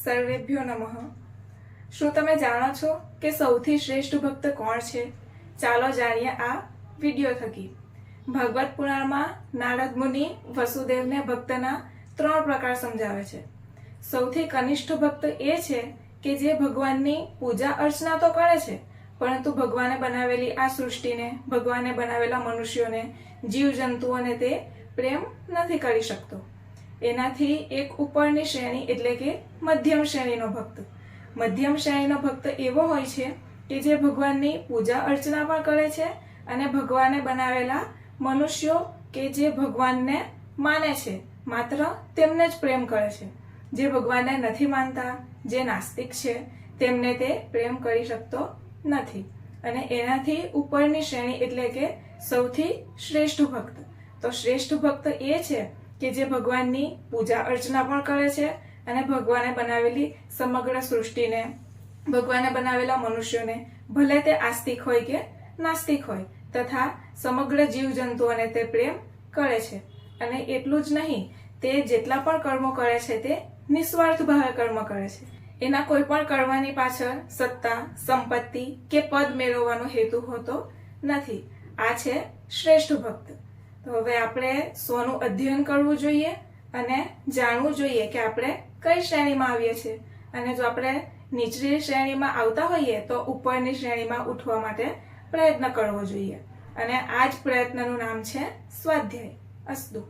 સર્વેભ્યો નમઃ। શું તમે જાણો છો કે સૌથી શ્રેષ્ઠ ભક્ત કોણ છે? ચાલો જાણીએ આ વિડિયો થકી। ભાગવત પુરાણમાં નારદ મુનિ વસુદેવને ભક્તના 3 પ્રકાર સમજાવે છે। સૌથી કનિષ્ઠ ભક્ત એ છે કે જે ભગવાનની પૂજા અર્ચના તો કરે છે, પરંતુ ભગવાને બનાવેલી આ સૃષ્ટિને, ભગવાને બનાવેલા મનુષ્યોને, જીવજંતુઓને તે પ્રેમ નથી કરી શકતો। એનાથી એક ઉપરની શ્રેણી એટલે કે મધ્યમ શ્રેણીનો ભક્ત। મધ્યમ શ્રેણીનો ભક્ત એવો હોય છે કે જે ભગવાનની પૂજા અર્ચના પણ કરે છે અને ભગવાને બનાવેલા મનુષ્યો કે જે ભગવાનને માને છે, માત્ર તેમને જ પ્રેમ કરે છે। જે ભગવાનને નથી માનતા, જે નાસ્તિક છે, તેમને તે પ્રેમ કરી શકતો નથી। અને એનાથી ઉપરની શ્રેણી એટલે કે સૌથી શ્રેષ્ઠ ભક્ત। તો શ્રેષ્ઠ ભક્ત એ છે કે જે ભગવાનની પૂજા અર્ચના પણ કરે છે અને ભગવાને બનાવેલી સમગ્ર સૃષ્ટિને, ભગવાને બનાવેલા મનુષ્યોને, ભલે તે આસ્તિક હોય કે નાસ્તિક હોય, તથા સમગ્ર જીવજંતુઓને તે પ્રેમ કરે છે। અને એટલું જ નહીં, તે જેટલા પણ કર્મો કરે છે તે નિસ્વાર્થ ભાવે કર્મ કરે છે। એના કોઈ પણ કર્મની પાછળ સત્તા, સંપત્તિ કે પદ મેળવવાનો હેતુ હોતો નથી। આ છે શ્રેષ્ઠ ભક્ત। તો હવે આપણે સ્વનું અધ્યયન કરવું જોઈએ અને જાણવું જોઈએ કે આપણે કઈ શ્રેણીમાં આવીએ છીએ। અને જો આપણે નીચલી શ્રેણીમાં આવતા હોઈએ તો ઉપરની શ્રેણીમાં ઉઠવા માટે પ્રયત્ન કરવો જોઈએ। અને આ જ પ્રયત્નનું નામ છે સ્વાધ્યાય। અસ્તુ।